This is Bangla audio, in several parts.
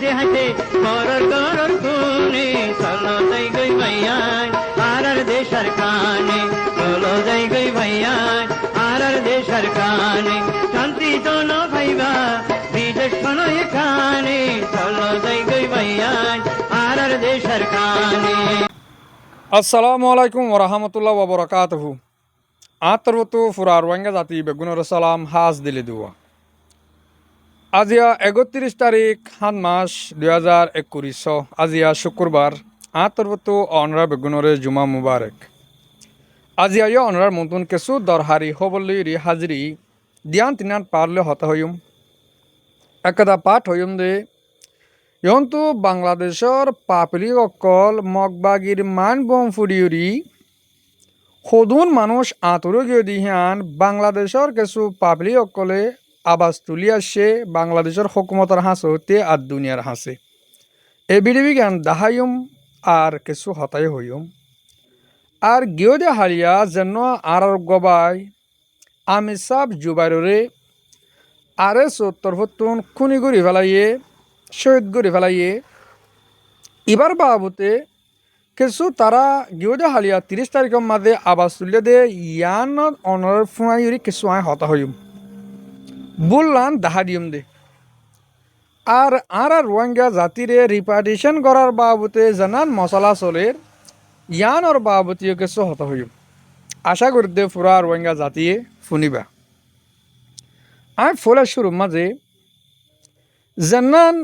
হাসে হাসে করর করর খুনে চলো যাই গই ভাইয়ান আর দেশের কানে চলো যাই গই ভাইয়ান আর দেশের কানে শান্তি তো ন ভাইবা বিদেশ শোনো এখানে চলো যাই গই ভাইয়ান আর দেশের কানে। আসসালামু আলাইকুম ওরহামতুল্লাহ ওবরাকাতুহু। আতরবতু ফুরার ওয়াঙ্গা জাতি বেগুনের সালাম হাজ দিলে দুয়া। আজিয়া 31 তারিখ হান মাস 2021 আজিয়া শুক্রবার আতরবতু অনরা বেগুনরে জুমা মুবারক। আজিয়া ইয় অনরার মতন কেসু দরহারি হবল্লি রি হাজরি দিয়ান তিনান পারলে হতা হইম একদা পাঠ হইম দে ইয়ন্তু বাংলাদেশর পাপলি অকল মগবাগির মান বম ফুরিউরি সদুন মানুষ আঁতরগীয় দিহান বাংলাদেশর কিছু পাপলি অকলে আবাস তুলি আসছে বাংলাদেশের হকুমতের হাসে হতে আর দুনিয়ার হাসে এ বিজ্ঞান দাহাইম আর কিছু হতাই হইম আর গিয়ে দে হারিয়া যেন আর গবাই আমি সাব জুবাইরে আরে 70 খুনি ঘুরি ফেলাইয়ে শহীদ করে ফেলাইয়ে এবার বাবুতে কিছু তারা গিয়ে হালিয়া 30 তারিখের মাঝে আবাস তুলে দে ইয়ান অনর ফুয়াইরি কিছু আয় হতা হইম বললাম দাহা দিম দে আর রোহিঙ্গা জাতিরে রিপার্টিশন করার বাবুতে জানান মশলা চলের ইয়ানর বাবতীয় কিছু হতা হইম আশা করি দে পুরা রোহিঙ্গা জাতিয়ে শুনিবা। আমি ফলে শুরু মাঝে জানান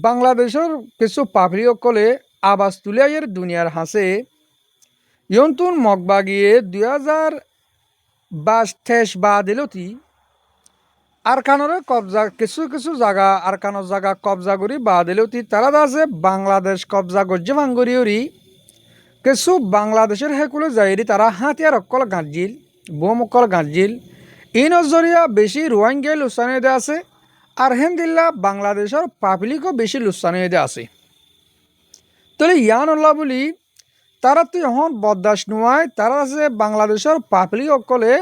বাংলাদেশের কিছু পাপড়িসকলে আবাস তুলিয়াইয়ের দুনিয়ার হাসে ইয়ন্তুন মগবাগিয়ে 2022 বা দিলতি আরকানরে কবজা কিছু কিছু জায়গা আরকানোর জায়গা কবজা করি বা দিলতি তারা আছে বাংলাদেশ কবজা গজ্জে ভাঙ্গরিয়রি কিছু বাংলাদেশের হেকুলে যাইরি তারা হাতিয়ার অকল গাঁজিল বোম অকল গাঁজিল এই নজরিয়া বেশি রোহিঙ্গা লুসানিয়ে আছে আর হেন্দিল্লা বাংলাদেশের পাবলিকও বেশি লুসানিয়ে আছে তাহলে ইয়ানুল্লাহ বলি তারা তো এখন বরদাস্ত নোয়ায় তারা আছে বাংলাদেশের পাবলিক অকলে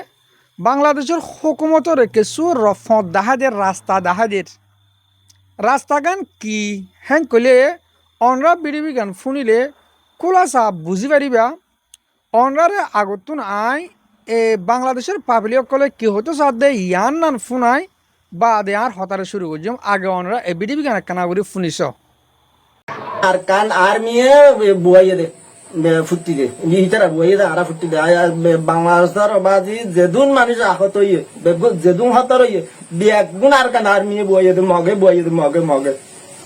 বাংলাদেশের হুকুমতরে কিছু রফত দাহাদের রাস্তা গান কি হ্যাঁ কলে অনরা বিড়িবি গান শুনিলে খোলাসা বুঝি পারিবা অনরারে আগতুন আই বাংলাদেশের পাবলিক অকলে কি হতো সাদে ইয়ান নান ফুনাই বা দে আর হতারে শুরু করছিলাম আগে অনরা এ বিডিবি গান কানা করে শুনিস আর কান আর্মিয়ে বুয়াইয়ে দে ফুটি দে ইতারা বুয়াইয়ে দে আরা ফুটি দে বাংলাদেশের বাজি যেদুন মানুষ আহত হইয়ে যেদুন হতর হইয়ে বেগুন আর কান আর্মিয়ে বুয়াইয়ে দে মগে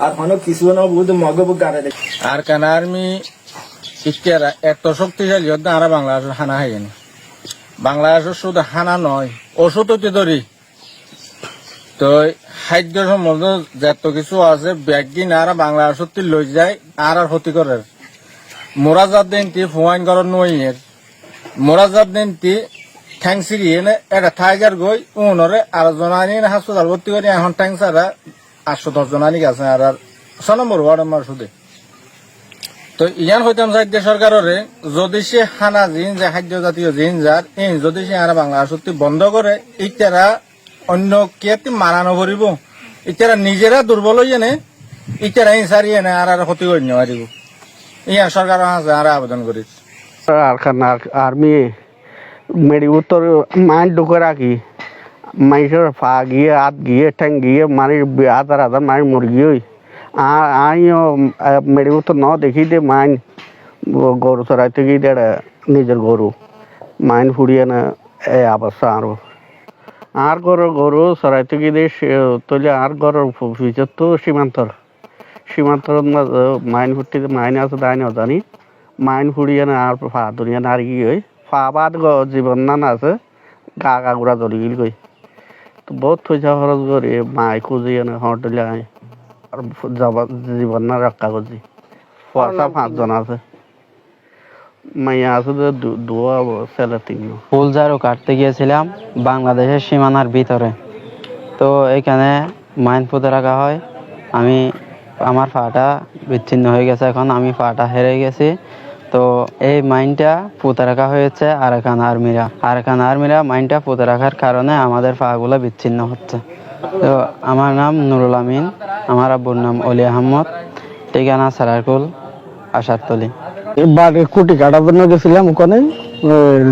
আর হনো কিছু না বুঝ মগে বুক গাড়ে দে আর কান আর্মি ইস্টারা এত শক্তিশালী হতে আরা বাংলাদেশের হানা হয়নি বাংলাদেশের শুধু হানা নয় ওষুধ হতে ধরি তো খাদ্য সম্বন্ধ যত কিছু আছে ব্যাগিন আর বাংলাদেশত লৈ যায় আর ক্ষতি করে মোরাজাত দিনটি ফুয়াইন করার নইয়ের মোরাজাত দিনটি ঠ্যাংসিরি এনে এটা টাইগার গই উনরে আর জনানি হাসপাতাল ভর্তি করে এখন ট্যাংসারা 810 জনানি গেছে আর 6 নম্বর ওয়ার্ড আমার শুধু তো ইয়ান হইতাম সাহায্য সরকারের যদি সে হানা জিন যে খাদ্য জাতীয় জিন যার এই যদি সে আর বাংলাদেশত বন্ধ করে ইটারা অন্য কে মানানো করিব ইতারা নিজেরা দুর্বল হইয়ে নে ইতারা সারিয়ে নে আর ক্ষতি করে নিব ইয়া সরকার আছে আর আবেদন করি আর্মি মেডি উত্তর মাইন ঢুকে রাখি মাইসের ফা গিয়ে হাত গিয়ে ঠ্যাং গিয়ে মারি হাজার মারি মুরগি হই আইও মেডি উত্তর ন দেখি দে মাইন গরু চড়াইতে গিয়ে দে নিজের গরু মাইন ফুড়িয়ে না এ অবস্থা আরো আর গরু চড়াইতে গিয়ে তলে আর গরুর ভিতর তো সীমান্তর মাইন ফুটিতে মাইন আছে তাই না জানি মাইন ফুড়িয়ে না আর ফা দুনিয়া নারী কি হই ফা বাদ জীবন নান আছে গা গুড়া জ্বলি গেলি কই তো বহুত পয়সা খরচ করি মাই খুঁজিয়ে না হোটেলে আই আর জীবন না রক্ষা করছি পয়সা 5 জন আছে মাইয়া আছে দুয়া ছেলে 3 ফুল ঝাড়ু কাটতে গিয়েছিলাম বাংলাদেশের সীমানার ভিতরে তো এখানে মাইন পুঁতে রাখা হয় আমার পাটা বিচ্ছিন্ন হয়ে গেছে এখন আমি পাটা হেরে গেছি তো এই মাইনটা পুঁতে রাখা হয়েছে আরাকান আর্মিরা মাইনটা পুঁতে রাখার কারণে আমাদের পাগুলো বিচ্ছিন্ন হচ্ছে তো আমার নাম নুরুল আমিন আমার আব্বুর নাম অলি আহমদ, ঠিকানা সারারকুল আশারতলি। বাড়ি কুটি কাটার জন্য গেছিলাম ওখানে।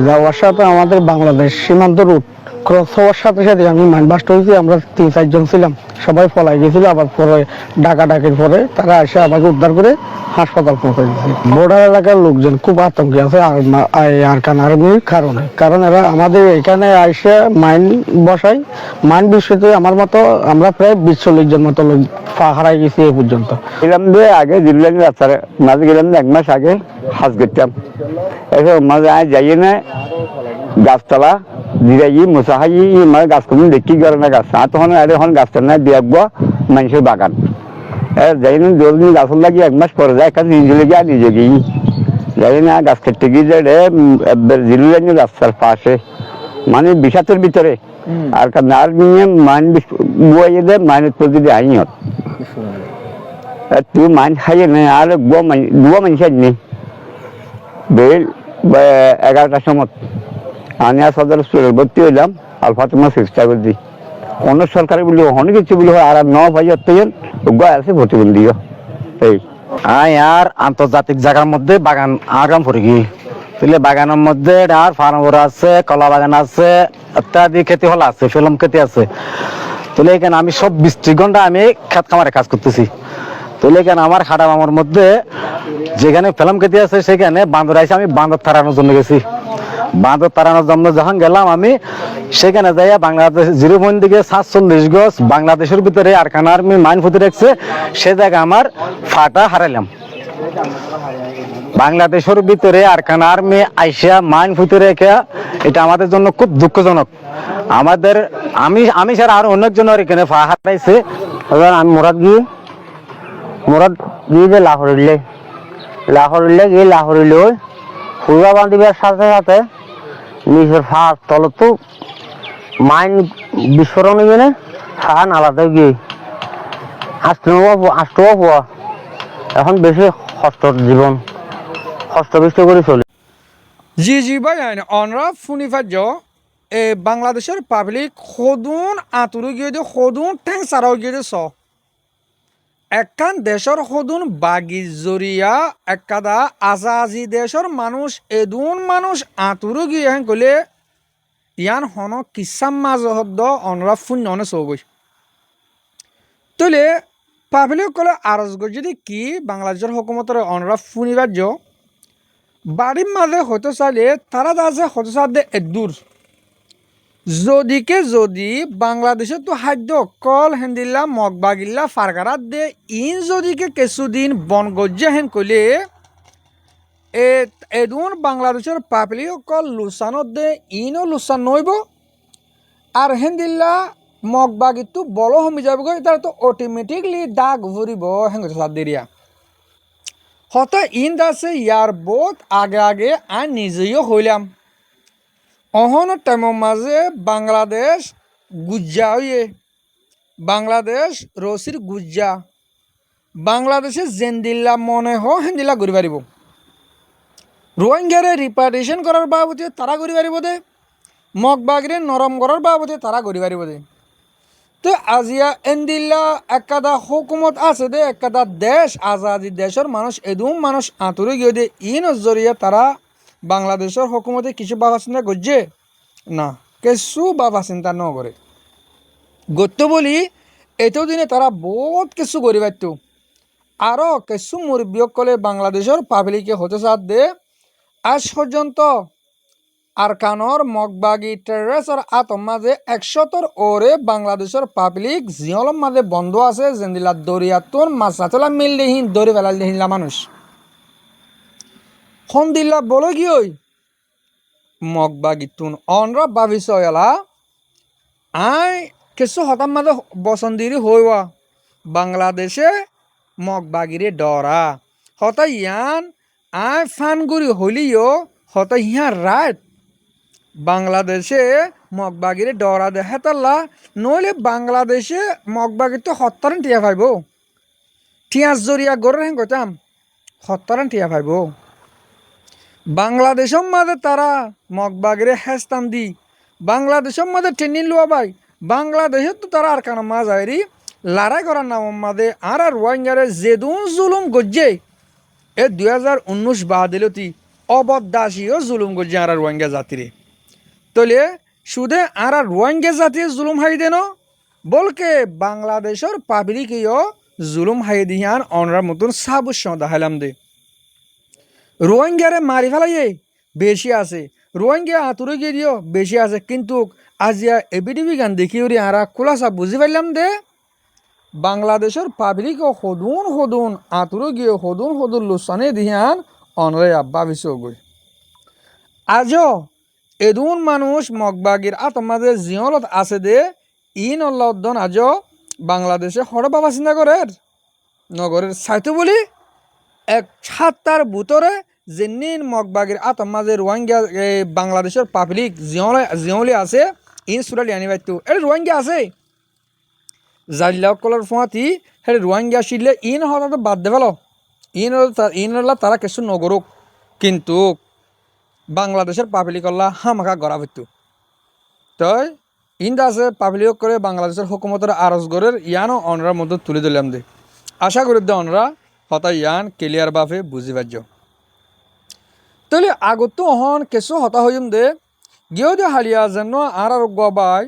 যাওয়ার সাথে আমাদের বাংলাদেশ সীমান্ত রুট ক্রস হওয়ার সাথে সাথে আমি মাইন্ডবাস্ট হয়েছি। আমরা 3-4 জন ছিলাম, সবাই পলাই গেছিল। আবার পরে ডাকাডাকির পরে তারা এসে আমাকে উদ্ধার করে হাসপাতাল পৌঁছে দিয়েছে। বর্ডার এলাকার লোকজন খুব আতঙ্কে আছে আরাকান আর্মির কারণে, কারণ এরা আমাদের এখানে এসে মাইন বসায়। মাইন বিষয়তে আমার মতো আমরা প্রায় 20-40 জন মতো লোক হারাই গেছি এই পর্যন্ত। গেলাম যে আগে জিরুলেন রাস্তার মাঝে গেলাম 1 মাস আগে হাজ করতাম। এখন মাঝে যাইয়ে না গাছতলা দিরাই মুসাহাই মানে গাছ কমি দেখি গেল না গাছ আর তখন এখন গাছটা না দেখব মানুষের বাগান যাই না দোলনি গাছ লাগি 1 মাস পরে যায় একটা নিজে লেগে আর নিজে গিয়ে যাই না গাছ কেটে গিয়ে যে জিরুলেন রাস্তার পাশে মানে বিষাতের ভিতরে আর আর নিয়ে মাইন বুয়াইয়ে দেয় মাইনের প্রতি আইনত তুই মাইন খাইয়ে নেই আর দুয়া মানুষ নেই বেল 11টার সময় আমি আর সদর হসপিটাল ভর্তি হইলাম আলফা তোমার চেষ্টা করছি অন্য সরকারি বলি অনেক কিছু বলি হয় আর 9 ভাই আছে ভর্তিবন্দি এই আর আন্তর্জাতিক জায়গার মধ্যে বাগান আগাম পড়ে গিয়ে তাহলে বাগানের মধ্যে আর ফার্মর আছে, কলা বাগান আছে, ইত্যাদি খেতে হল আছে, ফিল্ম খেতে আছে। তাহলে এখানে আমি সব 20 ঘন্টা আমি খেত খামারে কাজ করতেছি। তাহলে এখানে আমার খাটা মামার মধ্যে যেখানে ফিল্ম খেতে আছে সেখানে বান্দর আছে, আমি বান্দর তাড়ানোর জন্য গেছি। বান্দর তাড়ানোর জন্য যখন গেলাম আমি সেখানে যাইয়া বাংলাদেশ 0 পয়েন্ট দিকে 47 গজ বাংলাদেশের ভিতরে আরাকান আর্মি মাইন ফুটে রাখছে, সে জায়গায় আমার ফাটা হারাইলাম। বাংলাদেশের ভিতরে আরাকান আর্মি আইসা মাইন ফুটে রেখে এটা আমাদের জন্য খুব দুঃখজনক। আমাদের আমি ছাড়া আর অনেকজনের এখানে ফা হারাইছে। আমি মোরাদ গিয়ে যে লাহোরিলে গিয়ে লাহোরিলে ফুলবা বান্ধিবার সাথে সাথে নিজের ফাঁস তলত মাইন বিস্ফোরণ হয়ে ফাঁকা নালাতে গিয়ে আসতেও পোয়া এখন বেশি জীবন কষ্ট করে চলে। জি ভাই অনরা ফুনিফাজ্য এ বাংলাদেশের পাবলিক সদুন আঁতুරු গিয়ে দিয়ে সদুন ঠেং সারাও গিয়ে দিয়ে একখান দেশের সদুন বাগি জরিয়া একাদা আজাজি দেশের মানুষ এদুন মানুষ আঁতুরু গিয়ে হেন কলে ইয়ান হন কিসাম মাঝ হদ্দ অনরা ফুন ননে চৌবই তলে পাবলিক কলে আরজ যদি কি বাংলাদেশের হকুমতের অনরা ফুনিবার্য বাড়ির মাঝে হতে চাইলে তারা আছে হতে চাঁদে এদূর যদি বাংলাদেশে তো খাদ্য কল হেন্দিল্লা মগবাগিল্লা ফারগারাত দে ইন যদিকে কিছুদিন বন গজ্জা হেন কলে এদুন বাংলাদেশের পাবলিক কল লুসানত দে ইনও লুসান নইব আর হেন্দিল্লা মগবাগিতো বল হমি যাব তার তো অটোমেটিকলি দাগ ভরিব হেন সাত দেরিয়া হত ইন দাসে ইয়ার বোধ আগে আর নিজেও হইলাম অহন টাইমের মাঝে বাংলাদেশ গুজ্জা হইয়ে বাংলাদেশ রসির গুজ্জা বাংলাদেশে জেন্দিল্লা মনে হেন্দিল্লা ঘুরি পারিব রোহিঙ্গারে রিপার্টিশন করার বাবদে তারা ঘুরি পারিব দে মগবাগিরে নরম করার বাবদে তারা ঘুরি পারিব দে তো আজিয়া এন্দিল্লা একাদা হুকুমত আছে দে একাদা দেশ আজাদি দেশের মানুষ এদুম মানুষ আঁতুরে গিয়ে দে ইন জরিয়ে তারা বাংলাদেশের হুকুমতে কিছু বাবা চিন্তা করছে না কিছু বাবা চিন্তা ন করে গত্য বলি এতো দিনে তারা বহুত কিছু করি পারত আরও কিছু মুরব্বিয়ক কলে বাংলাদেশের পাবলিকে হতে সাথ দে আজ পর্যন্ত আরাকানর মগবাগি টেররেসর আতম মাঝে 100 ওরে বাংলাদেশের পাবলিক জিয়লম মাঝে বন্ধ আছে জেন্দিলা দরিয়াতুন মাছাতলা মিললেহীন দরি ফেলাইলেহীনলা মানুষ হন্দিল্লা বলে গিয়ে মগবাগিতুন অনরা ভাবিছয়লা আই কিছু হতাম মাঝে বসন্দিরি হইবা বাংলাদেশে মগবাগিরে ডরা হতা ইয়ান আই ফানগুড়ি হলিও হতা ইহা রাত বাংলাদেশে মগবাগিরে ডরা দেখা তাল্লা নইলে বাংলাদেশে মগবাগির তো হত্যারান টিয়া পাইব টিয়াস জরিয়া গড়ের হেন কইতাম হত্যারান টিয়া পাইব বাংলাদেশের মাঝে তারা মগবাগিরে হেস্তান দি বাংলাদেশের মাঝে ট্রেনিং লোয়া পাই বাংলাদেশে তো তারা আর কানা মাঝ আইরি লড়াই করার নাম মাদে আর রোহিঙ্গারে যেদুন জুলুম গজ্জে এ 2019 বাদিলতি অবদাসীয় জুলুম গজ্জে আর রোহিঙ্গা জাতিরে তলে সুদে আর রোহিঙ্গা জাতির জুলুম হাই দেন বলকে বাংলাদেশের পাবলিকীয় জুলুম হাই দিয়ান অনরার মতন সাবুস দেখাইলাম দে রোহিঙ্গারে মারি ফেলাইয়ে বেশি আছে রোহিঙ্গা আতুরে গিয়ে দিও বেশি আছে কিন্তু আজিয়া এবিডিবি গান দেখি ওরি আরা খোলাসা বুঝি পারলাম দে বাংলাদেশের পাবলিক সদুন আতুরে গিয়ে সদুন লোসানে দিয়ান অনরে আব্বা বিশ গই আজও এদুন মানুষ মগবাগির আতমাদের জিয়লত আছে দে ইন অল্লাউদ্দন আজও বাংলাদেশে হরবাবা চিন্তা করে নগরের সাইতো বলি এক ছাত্তার ভিতরে যেনিন মগবাগির আতমাদের রোহিঙ্গা বাংলাদেশের পাবলিক জিয়লি আছে ইন সুরালি আনিবাইতো এর রোহিঙ্গা আছে জাল্লাকলের ফোঁয়াতি হে রোহিঙ্গা শিলে ইন হঠাৎ বাদ দে ফেলো ইন তারা কিছু নগরুক কিন্তু বাংলাদেশের পাবলিক আল্লাহ হামাকা গড়া হইতো তই ইন্দা আছে পাবলিক করে বাংলাদেশের হুকুমতের আরজ গড়ের ইয়ানও অনরার মধ্যে তুলে দিলাম দে আশা করি দে অনরা হতা ইয়ান ক্লিয়ার বাফে বুঝি পারছ তাহলে আগত তো অহন কিছু হতা হইম দে গিয়েও দে হালিয়া যেন আর গবাই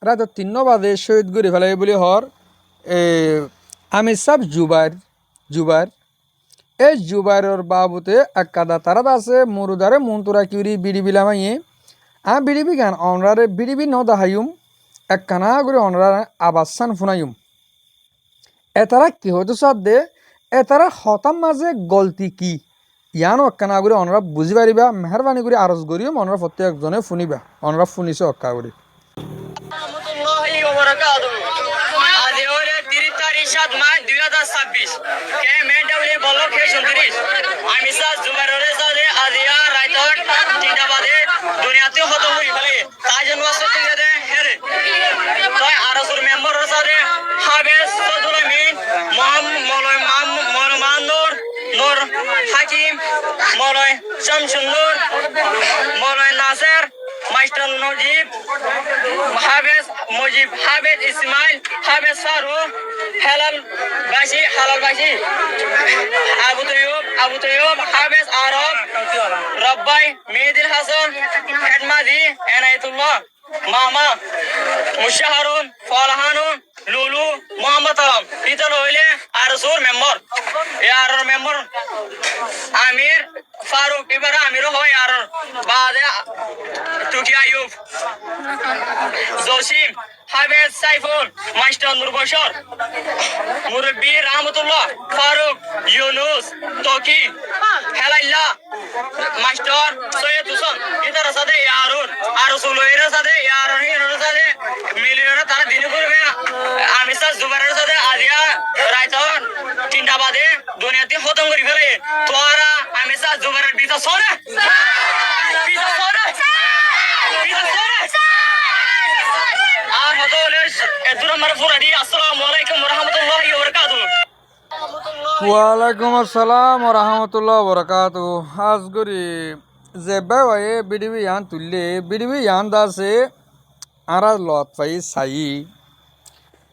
রাত 3 বাজে শহীদ গড়ি ফেলাই বলি হর আমি সব জুবাইর এই জুবাইরের বাবুতে একাদা তারাত আছে মুরুদারে মন্তুরা কিউরি বিড়ি বিলামাইয়ে বিড়িবি গান অনরারে বিড়িবি ন দাহাইম একখানা করে অনরারে আবাসান ফুনাইম এতারা কি হয়তো সব দে এতারা হতাম মাঝে গলতি কি ইয়ানো একখানা করে অনরা বুঝি পারিবা মেহরবানি করে আরজ করিও অনরা প্রত্যেকজনে ফুনিবা অনরা ফুনিছে অক্কা করে হাকিম মলয় শামসুন্নুর মলয় নাসের মাস্টার নজিব হাফেজ ইসমাইল হাফেজ ফারুক হালাল বাসি আবু তৈয়ব হাফেজ আরব রব্বাই মেহেদিল হাসান হেডমাজি এনায়েতুল্লাহ মামা মুশাহারুন ফলহানুন লুলু মোহাম্মদ আলম ইতল হইলে আরসুর মেম্বার আর মেম্বার আমির ফারুক এবার আমিরও হয় আর বাদে তুকি আয়ুব জসিম হাফেজ সাইফুল মাস্টার নূর বশর মুরব্বী রহমতুল্লাহ ফারুক ইউনুস তকি হেলাইল্লা মাস্টার সৈয়দ হুসেন ইতার সাথে ইয়ারুন আর সুলইয়ের সাথে ইয়ারুনের সাথে মিলিয়ন তারা দিন করবে আমি স্যার জুবাইরের সাথে আজিয়া রাইতন 3টা বাজে দুনিয়াতে খতম করে ফেলে তোরা আমি স্যার জুবাইরের বিটা সরে আর হতো এদুর আমার ফুরাদি আসসালামু আলাইকুম ওয়া রাহমাতুল্লাহি ওয়া বারাকাতুহু ওয়ালাইকুম আসসালাম রহমতুল্লাহ বরকাত আজ করি যে বায়ে বিডিবি ইয়ান তুললে বিডিবি ইয়ান দাসে আর লত পাই সাই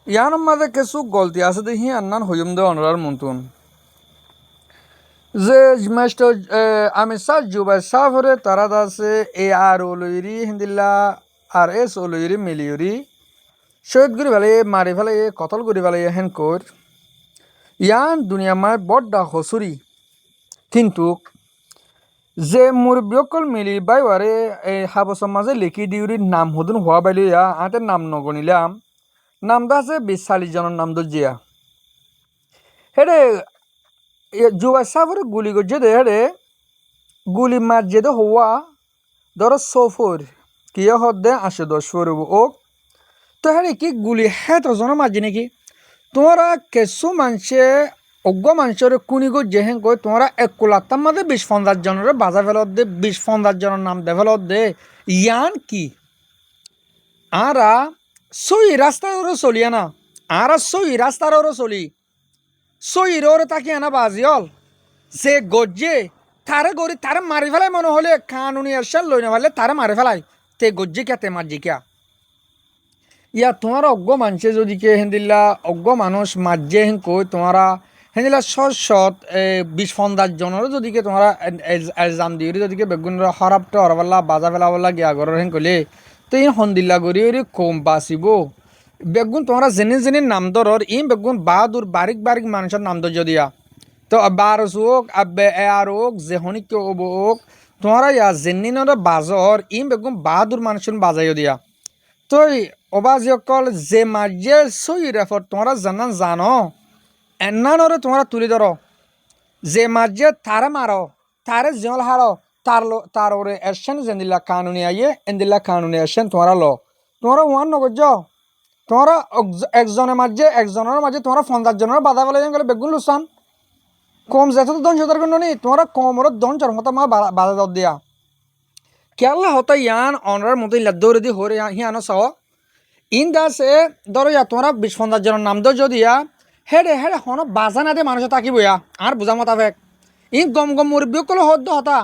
ইয়ান মাঝে কিছু গলতি আছে দেখি আন্নান হইম দে অনরার মন্তুন যে মাস্টার আমি সাল জুবাই সাফরে তারা দাসে এ আর ওলইরি হিন্দিল্লা আর এস ওলইরি মিলিয়রি শহীদ করি ফেলে মারি ফেলে কতল করি ফেলে হেন কর ইয়ান দুনিয়া মায় বড্ডা হসুরি কিন্তু যে মুরব্বীসকল মিলি বাইবারে এই হাবসর মাঝে লিখি দিউরি নাম হদুন হওয়া বাইলি আটের নাম নগনিলাম নামটা আছে 40 জনের নাম দর্জিয়া হেরে জুবাই সাফরে গুলি করছে দে হেরে গুলি মার যে দে হওয়া ধরো সফর কিয় হদ দে 10 ফরব ও তো হেরে কি গুলি হ্যাঁ তো জন মারজি নাকি তোমরা কিছু মানুষে অজ্ঞ মানুষের কুনিগো যেহেন কই তোমরা 1 লাখ মাঝে 20-50 জনের বাজা ফেলত দে 20-50 জনের নাম দে ফেলত দে ইয়ান কি আরা সই রাস্তার ওরে চলিয়া না আরা সই রাস্তার ওরে চলি সইর ওরে তাকে আনা বাজিয়ল সে গজ্জে তারে গড়ি তারে মারি ফেলাই মনে হলে কানুনি এরশান লই না ফেলে তারে মারি ফেলাই তে গজ্জে কে তে মারজি কে ইয়া তোমার অজ্ঞ মানুষে যদি কে হেন্দিল্লা অজ্ঞ মানুষ মাঝে হেন কই তোমারা হেন্দিল্লা সৎ 20-50 জনের যদি কে তোমারা এলজাম দিয়ে যদি কে বেগুন হরাপটা হরবাল্লা বাজা ফেলাবল্লা গিয়া ঘরের হেন কলে তো এই হন্দিল্লা করি কম বাঁচিব বেগুন তোমরা জেনে জেনে নাম ধরর ই বেগুন বাহাদুর বারিক বারিক মানুষের নাম ধর দিয়া তো বারস হোক আব্বে এয়ার হোক যে হনিক হোক তোমরা ইয়া জেনিনর বাজর ই বেগুন বাহাদুর মানুষের বাজাইও দিয়া তই অবাজিসকল যে মাঝে সই রেফর তোমরা জানো এনানরে তোমরা তুলি ধরো যে মাঝে তারে মারো তারে জল হারো তার ওরে এসেন যেদিল্লা কানুনি আইয়ে এন্দিল্লা কানুনি এসেন তোমরা তোমরা ওয়ান নগজ তোমরা একজনের মাঝে তোমরা 50 জনের বাধা ফেলে গেলে বেগুন লুসান কম যেত দন সতার জন্য নি তোমরা কমর দন চরমতা মা বাধা দাও দিয়া কেলা হতো ইয়ান অনরার মতো দৌড়ে দি হরে হিয়ানো চাও ইন দাসে ধরো ইয়া তোমরা 20-50 জনের নাম দো যদিয়া হেডে হন বাজা না দে মানুষ থাকিব ইয়া আর বুঝা মতাবেক ইন গম মুরব্বী কলে হদ্দ হতা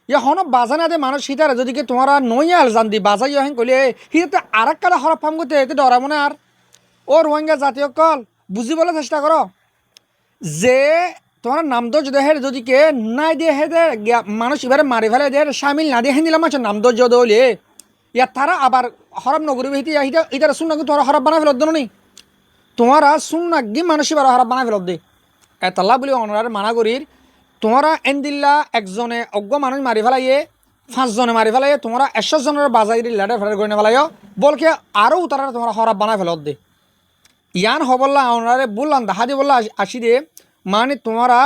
ইয়া হন বাজা না দে মানুষ সিতারে যদি কে তোমরা নইয়া জান দি বাজা ইয়া হেন কলে হিতে আর এক কাটা হরফ ফাম করতে এতে ডরা মনে আর ও রোহিঙ্গা জাতীয় কল বুঝিবলৈ চেষ্টা করো যে তোমার নাম দো যদি হেড যদি কে নাই দিয়ে হেদে মানুষ এবারে মারি ফেলে দে সামিল না দিয়ে হেন দিলাম মানুষের নাম দো যদি ইয়া তারা আবার হরব নগরী ইতারা শুন নাকি তোমার হরব বানাই ফেলত নি তোমারা শুন নাকি মানুষ এবার হরব বানাই ফেলত দে এতাল্লা বলি অনার মানা করির তোমরা এনদিল্লা একজনে অজ্ঞ মানুষ মারি ফেলাইয়ে 5 জনে মারি ফেলাইয়ে তোমরা 100 জনের বাজাই লেটার ফেটার করে ফেলাইও বলকে আরও তারা তোমরা হরব বানাই ফেলত দে ইয়ান হবল্লা ওনারে বললাম দেখা দিয়ে বললা আসি দে মানে তোমরা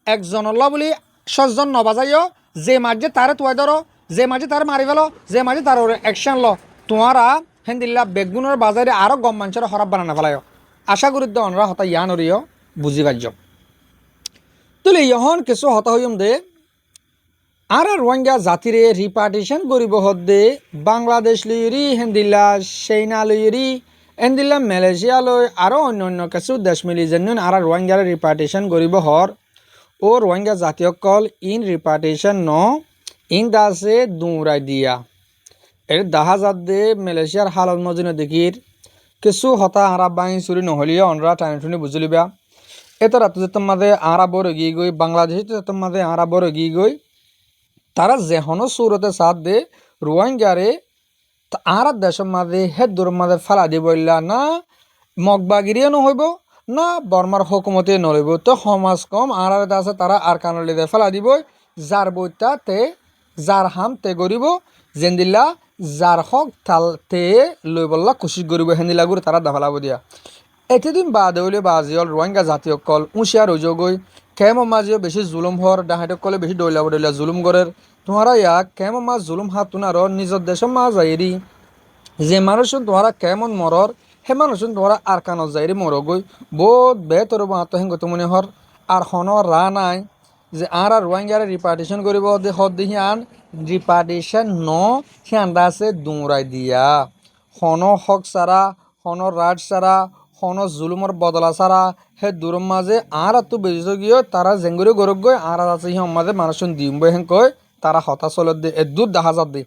একজনল্লা বলি 100 জন নবাজাইও যে মাঝে তারে তুয়াই ধরো যে মাঝে তার মারি ফেলো যে মাঝে তার অ্যাকশন লো তোমরা হেন্দিল্লা বেগুনের বাজারে আরও গম মানুষের হরব বানানো ফেলাইও আশা করি অনরা হতা ইয়ান হরিও বুঝি পারছ তুলে ইহন কিছু হতা হইম দে আর রোহিঙ্গা জাতিরে রিপার্টিশন করিব হদ্দে বাংলাদেশ লইরি হেন্দিল্লা সেইনা লইরি এন্দিল্লা মালয়েশিয়া লই আরও অন্য কিছু দেশ মিলি যেন আর রোহিঙ্গার রিপার্টিশন করিব হর ও রোহিঙ্গা জাতীয় কল ইন রিপার্টিশন ন ইন দাসে দুঁৰাই দিয়া এর দাহা যাত দে মালয়েশিয়ার হালত মজিনে দেখির কিছু হতা আরা বাঙি চুরি নহলিও অনরা টাইম টুনি বুঝলিবা এত রাত যেতাম মাঝে আরা বড় গিয়ে গই বাংলাদেশ যেতাম মাঝে আরা বড় গিয়ে গই তারা যেহনো সুরতে সাথ দে রোহিঙ্গারে আর দেশের মাঝে হেড দূর মাঝে ফেলা দিবইলা না মগবাগিরিও নহইব না বর্মার হুকুমতে নলইব তো সমাজ কম আর আছে তারা আর কানলে দে ফেলা দিবই যার বইতা তে যার হাম তে গরিব জেন্দিল্লা যার হক তাল তে লই বললা কোশিশ করিব হেন্দিলা গুড় তারা দাফালাব দিয়া এতদিন বাদে হইলে বাজিল রোহিঙ্গা জাতীয় কল উঁচিয়ার অজগই কেম মাঝেও বেশি জুলুম হর ডাহাইটক কলে বেশি দৈলা জুলুম গরের তোমরা ইয়াক কেমন মাছ জুলুম হাত তুনার নিজের দেশের মাছ যাইরি যে মানুষ তোমরা কেমন মরর হে মানুষ তোমরা আর কানত যাইরি মরগই বহুত বেতর আত্মহিংগত মনে হর আর হন রা নাই যে আর রোহিঙ্গার রিপার্টিশন করিব হদ দেখি আন রিপার্টিশন ন সিয়ানটা আছে দুঁৰাই দিয়া হন হক সারা হন রাট সারা হন জুলুমর বদলা সারা হে দূরম মাঝে আর তো বেজো গিয়ে তারা জেঙ্গুরি গরক গই আর আছে সিহম মাঝে মানুষ দিম বই হেন কয় তারা হতাশ হল দে দূর দেখা যাত দে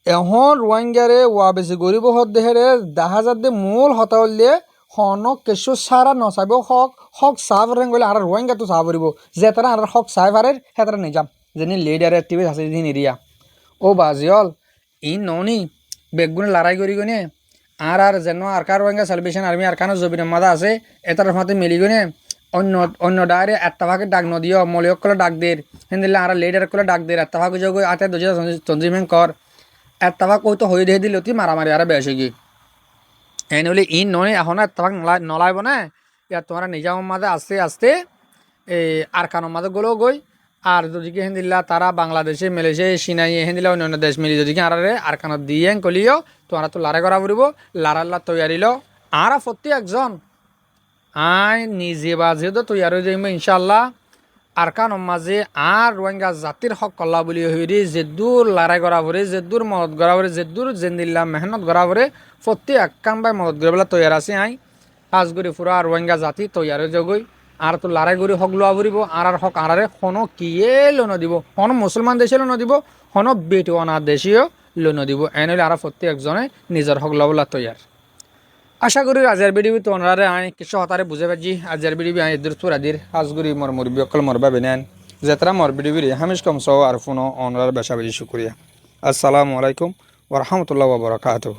এখন রোহিঙ্গারে ওয়া বেশি গরিব হত দেহেরে দেখা যাত দে মূল হতা হল দিয়ে হন কেশু সারা নচাব হক চাহ রেং গলে আর রোহিঙ্গা তো চাহ পড়ব যে তারা আর হক চাহ পারে সে তারা নিজাম যেনি লিডার এক্টিভিট আছে যিনি এরিয়া ও বাজিল ই ননি বেগুনে লড়াই করি গনে আর যেন আর কার রোহিঙ্গা সেলিব্রেশন আর্মি আর কানো জবিনের মাদা আছে এটার মাতে মিলি গনে অন্য ডাইরে এত্তাফাকে ডাক নদিও মলিয়ক কলে ডাক দের হেন্দিল্লা আর লিডার কলে ডাক দের এত্তাফাক যোগ আতে দোজা তঞ্জিমেন কর এত্তাফাক ওই তো হয়ে দিয়ে দিল অতি মারামারি আর বেশ গিয়ে এনে হলে ইন নয় এখন এত্তাফাক নলাইব না ইয়ার তোমরা নিজাম মাঝে আস্তে আস্তে এই আর কানোর মাঝে গেলেও গই আর যদি হেন্দিল্লা তারা বাংলাদেশে মালয়েশিয়া সিনাই হেন্দিল্লা অন্য দেশ মিলি যদি আর কানত দিয়ে কলিও তোমরা তো লারে করা ফুরিব লারাল্লা তৈয়ারিল আর প্রতি একজন আই নিজে বা যেহেতু তৈয়ার হয়ে যাইব ইনশাল্লাহ আর কানোর মাঝে আর রোহিঙ্গা জাতির হক কল্লা বলি হইরি যে দূর লড়াই করা পরে যে দূর মদত করা পরে যে দূর জেন্দিল্লা মেহনত করা পরে প্রতি একান বাই মদত করে তৈয়ার আছে আই কাজ করে পুরা রোহিঙ্গা জাতি তৈয়ার হয়ে যাগই আর তো লড়াই করে হক লোয়া ফুরিব আর হক আরে হন কিয়ে লোন দিব হন মুসলমান দেশে লোন দিব হন বেটুয়ানা দেশীয় লোন দিব এনে আর প্রতি একজনে নিজের হক লবলা তৈয়ার। আশা করি আজের ভিডিও তো ওনারে আই কিছু হতারে বুঝে পাচ্ছি আজের ভিডিও আই এদের সুরাদির হাজগুড়ি মর মুরব্বী অকল মর বাবে নেন যেতরা মর ভিডিও হামিশ কম সহ আর ফোন ওনার বেশা বেশি শুক্রিয়া। আসসালামু আলাইকুম ওয়া রাহমাতুল্লাহি ওয়া বারাকাতুহু।